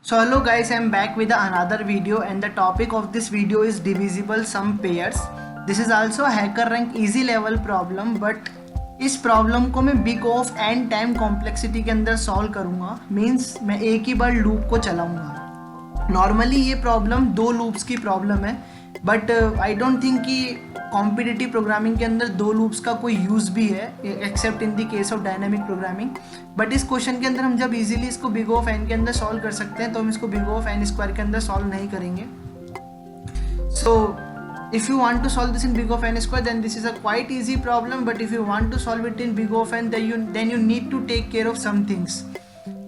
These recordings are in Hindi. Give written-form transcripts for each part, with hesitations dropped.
So hello guys, I'm back with another video and the topic of this video is divisible sum pairs. This is also a hacker rank easy level problem but इस प्रॉब्लम को मैं big of n time complexity के अंदर सॉल्व करूँगा. मीन्स मैं एक ही बार लूप को चलाऊँगा. नॉर्मली ये प्रॉब्लम दो लूप्स की प्रॉब्लम है बट आई डोंट थिंक कि कॉम्पिटिटिव प्रोग्रामिंग के अंदर दो लूप्स का कोई यूज़ भी है accept in the case of dynamic programming. But इस क्वेश्चन के अंदर हम जब इजीली इसको बिग ऑफ एन के अंदर सॉल्व कर सकते हैं तो हम इसको बिग ऑफ एन स्क्वायर के अंदर सॉल्व नहीं करेंगे. सो if you want to solve this in big of n square then this is a quite easy problem, but if you want to solve it in big of n then you need to take care of some things,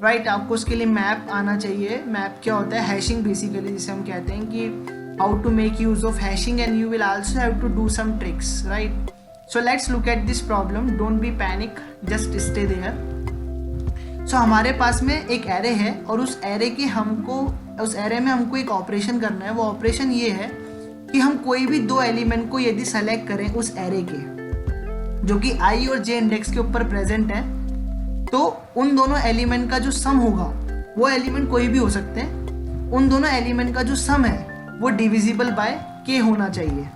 right? आपको उसके लिए मैप आना चाहिए. मैप क्या होता है? हैशिंग बेसिकली, जिसे हम कहते हैं कि how to make use of hashing and you will also have to do some tricks, right? So let's look at this problem. Don't be panic, just stay there. So हमारे पास में एक एरे है और उस एरे में हमको एक ऑपरेशन करना है. वो ऑपरेशन ये है कि हम कोई भी दो एलिमेंट को यदि सेलेक्ट करें उस एरे के जो कि आई और जे इंडेक्स के ऊपर प्रेजेंट है, तो उन दोनों एलिमेंट का जो सम होगा, वो एलिमेंट कोई भी हो सकते हैं, उन दोनों एलिमेंट का जो सम है वो डिविजिबल बाय के होना चाहिए.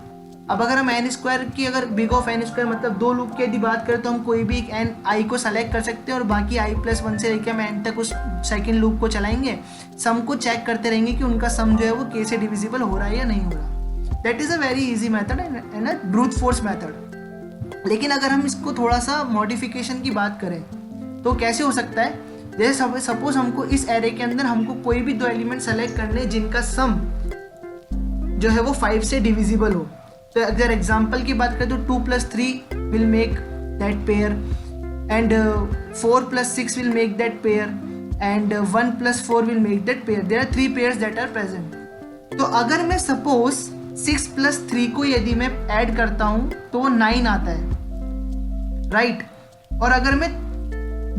अब अगर हम एन स्क्वायर की अगर बिग ऑफ एन स्क्वायर मतलब दो लूप की यदि बात करें तो हम कोई भी एक एन आई को सेलेक्ट कर सकते हैं और बाकी आई प्लस वन से लेकर हम एन तक उस सेकेंड लूप को चलाएंगे. सम को चेक करते रहेंगे कि उनका सम जो है वो के से डिविजिबल हो रहा है या नहीं हो रहा. That is a very easy method and a brute force method. लेकिन अगर हम इसको थोड़ा सा मॉडिफिकेशन की बात करें तो कैसे हो सकता है? जैसे सपोज हमको इस एरे के अंदर हमको कोई भी दो एलिमेंट सेलेक्ट करने जिनका सम जो है वो 5 से डिविजिबल हो. तो अगर एग्जांपल की बात करें तो 2 + 3 will make that pair and 4 + 6 will make that pair and 1 + 4 will make that pair. There are 3 pairs that are present. तो अगर मैं सपोज 6 + 3 को यदि मैं ऐड करता हूं तो वो 9 आता है, राइट? और अगर मैं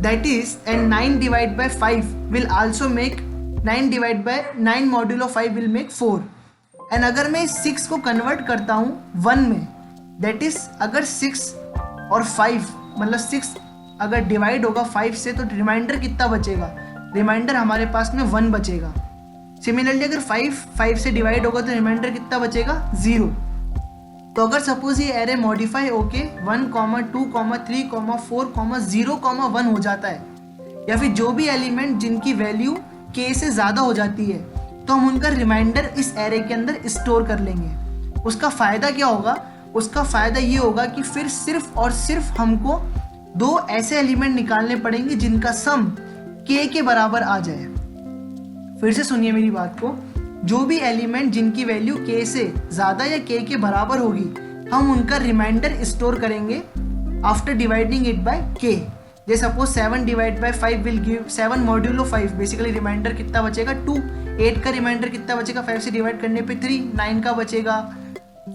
that is and 9 divide by 5 will also make 9 divide by 9 modulo 5 will make 4. And अगर मैं 6 को कन्वर्ट करता हूं 1 में, दैट इज अगर 6 और 5 मतलब 6 अगर डिवाइड होगा 5 से तो रिमाइंडर कितना बचेगा? रिमाइंडर हमारे पास में 1 बचेगा. सिमिलरली अगर 5 से डिवाइड होगा तो रिमाइंडर कितना बचेगा? 0. तो अगर सपोज ये एरे मॉडिफाई होके 1, 2, 3, 4, 0, 1 हो जाता है, या फिर जो भी एलिमेंट जिनकी वैल्यू k से ज़्यादा हो जाती है तो हम उनका रिमाइंडर इस एरे के अंदर स्टोर कर लेंगे. उसका फ़ायदा क्या होगा? उसका फ़ायदा ये होगा कि फिर सिर्फ और सिर्फ हमको दो ऐसे एलिमेंट निकालने पड़ेंगे जिनका सम k के बराबर आ जाए. फिर से सुनिए मेरी बात को. जो भी एलिमेंट जिनकी वैल्यू k से ज़्यादा या k के बराबर होगी हम उनका रिमाइंडर स्टोर करेंगे after dividing it by k. जैसे suppose 7 divide by 5 will give 7 modulo 5. Basically remainder कितना बचेगा? 2. 8 का रिमाइंडर कितना बचेगा? 5 से डिवाइड करने पे 3. 9 का बचेगा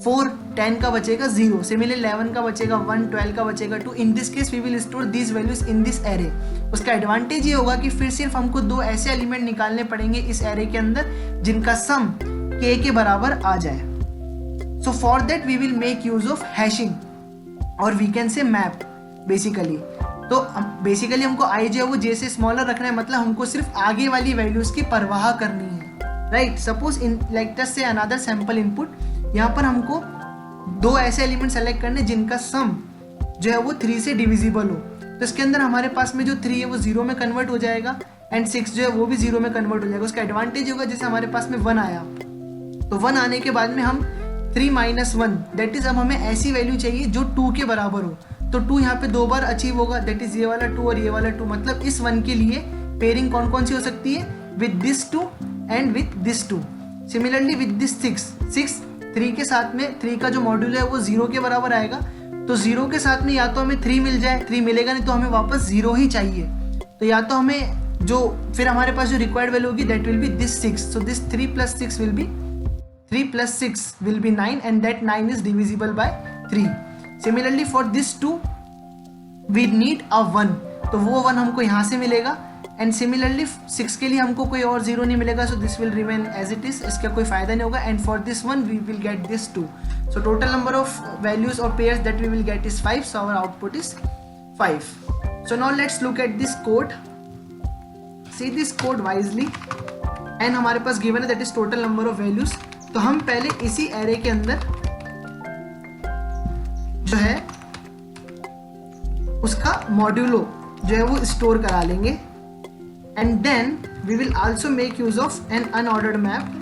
4. 10 का बचेगा 0. सिमिलरली 11 का बचेगा 1. 12 का बचेगा 2. In this case we will store these values in this array. उसका एडवांटेज ये होगा कि फिर सिर्फ हमको दो ऐसे एलिमेंट निकालने पड़ेंगे इस एरे के अंदर जिनका सम k के बराबर आ जाए. So for that we will make use of hashing और we can say map basically. तो बेसिकली हमको आई जो है वो जे से स्मॉलर रखना है, मतलब हमको सिर्फ आगे वाली वैल्यूज की परवाह करनी है, right? Suppose in like that से अनदर सैंपल इनपुट. यहाँ पर हमको दो ऐसे एलिमेंट सेलेक्ट करने जिनका सम जो है वो 3 से डिविजिबल हो. तो इसके अंदर हमारे पास में जो 3 है वो 0 में कन्वर्ट हो जाएगा एंड 6 जो है वो भी 0 में कन्वर्ट हो जाएगा. उसका एडवांटेज होगा जैसे हमारे पास में 1 आया तो 1 आने के बाद में हम 3 - 1 दैट इज अब हमें ऐसी वैल्यू चाहिए जो 2 के बराबर हो. तो 2 यहाँ पे 2 बार अचीव होगा, दैट इज ये वाला 2 और ये वाला 2. मतलब इस 1 के लिए पेयरिंग कौन कौन सी हो सकती है? With this 2 and with this 2. Similarly with this 6 3 के साथ में 3 का जो मॉड्यूल है वो 0 के बराबर आएगा. तो 0 के साथ में या तो हमें 3 मिल जाए, 3 मिलेगा नहीं तो हमें वापस 0 ही चाहिए. तो या तो हमें जो फिर हमारे पास जो रिक्वायर्ड वैल्यू होगी that will be this 6. So this 3 + 6 will be 3 + 6 will be 9 and that 9 is divisible by 3. Similarly for this 2 we need a 1. तो वो 1 हमको यहाँ से मिलेगा एंड सिमिलरली 6 के लिए हमको कोई और 0 नहीं मिलेगा. So this will remain as it is, इसका कोई फायदा नहीं होगा. And for this 1 we will get this 2. So total number of values और pairs that we will get is 5. So our output is 5. So now let's look at this code. See this code wisely. N हमारे पास गिवन है, that is total number of values. तो हम पहले इसी एरे के अंदर जो है उसका मॉड्यूलो जो है वो स्टोर करा लेंगे, and then we will also make use of an unordered map.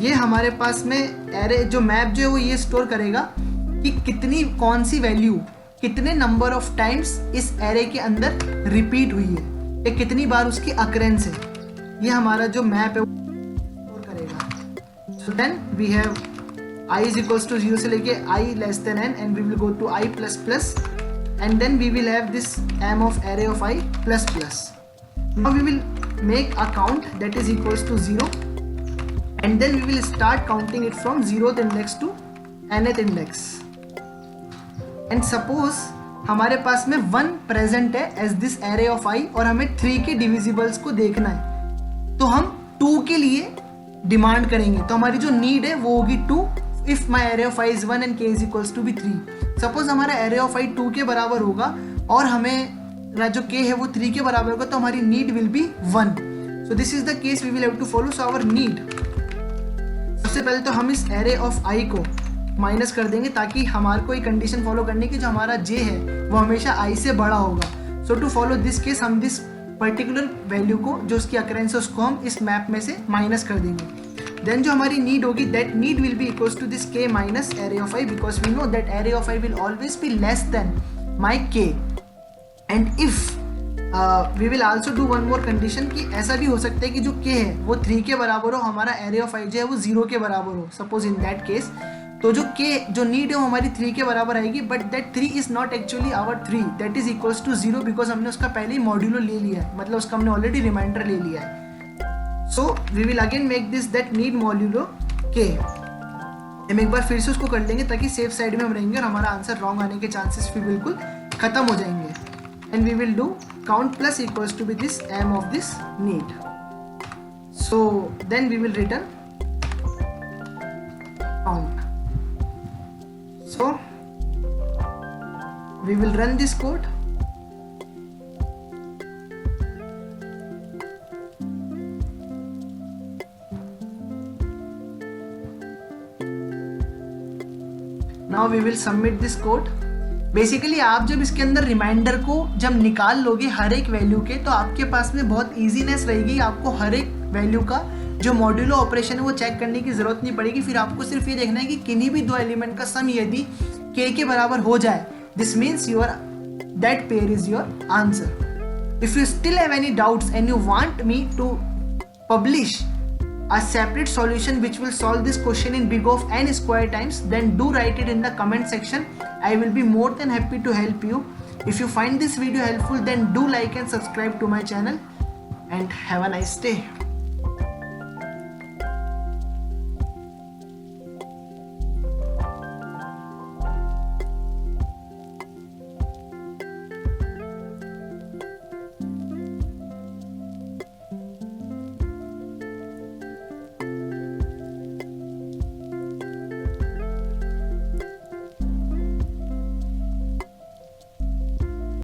ये हमारे पास में एरे जो मैप जो है वो ये स्टोर करेगा कि कितनी कौन सी वैल्यू कितने नंबर ऑफ टाइम्स इस एरे के अंदर रिपीट हुई है, या कितनी बार उसकी अकरेंस है। ये हमारा जो मैप है वो स्टोर करेगा। So then we have i is equals to 0 से लेके i less than n, and we will go to i plus plus, and then we will have this m of array of i plus plus. Now we will make a count that is equals to 0, and then we will start counting it from 0th index to nth index. And suppose हमारे पास में 1 present है as this array of i, और हमें 3 के divisibles को देखना है, तो हम 2 के लिए डिमांड करेंगे। तो हमारी जो नीड है वो होगी 2 if my array of i is 1 and k is equals to be 3. Suppose हमारा array of i 2 के बराबर होगा और हमें जो k है वो 3 के बराबर होगा, तो हमारी need will be 1. So this is the case we will have to follow. So our need, सबसे पहले तो हम इस array of i को माइनस कर देंगे ताकि हमारे को एक कंडीशन फॉलो करने की जो हमारा j है वो हमेशा i से बड़ा होगा. सो टू फॉलो दिस केस हम दिस पर्टिकुलर वैल्यू को जो उसकी अकरेंस है उसको हम इस मैप में से माइनस कर देंगे. देन जो हमारी नीड होगी, that need will be equals to this k minus array of i, because we know that array of i will always be less than my k. And if we will also do one more condition कि ऐसा भी हो सकता है कि जो k है वो 3 के बराबर हो, हमारा एरे ऑफ i जो है वो 0 के बराबर हो. सपोज इन दैट केस तो जो k जो नीड है वो हमारी 3 के बराबर आएगी, but that 3 is not actually our 3, that is equals to 0, because हमने उसका पहले ही मॉड्यूलो ले लिया है, मतलब उसका हमने ऑलरेडी रिमाइंडर ले लिया है. So we will again make this that need modulo k. हम एक बार फिर से उसको कर लेंगे ताकि सेफ साइड में हम रहेंगे और हमारा आंसर रॉन्ग आने के चांसेस भी बिल्कुल खत्म हो जाएंगे. And we will do count plus equals to be this m of this need. So then we will return count. So we will run this code. Now we will submit this code. Basically आप जब इसके अंदर रिमाइंडर को जब निकाल लोगे हर एक वैल्यू के, तो आपके पास में बहुत ईजीनेस रहेगी. आपको हर एक वैल्यू का जो मॉड्यूलो ऑपरेशन है वो चेक करने की जरूरत नहीं पड़ेगी. फिर आपको सिर्फ ये देखना है कि किन्हीं भी 2 एलिमेंट का सम यदि k के बराबर हो जाए, this means your that pair is your answer. If you still have any doubts and you want me to publish a separate solution which will solve this question in big of n square times, then do write it in the comment section. I will be more than happy to help you. If you find this video helpful, then do like and subscribe to my channel, and have a nice day.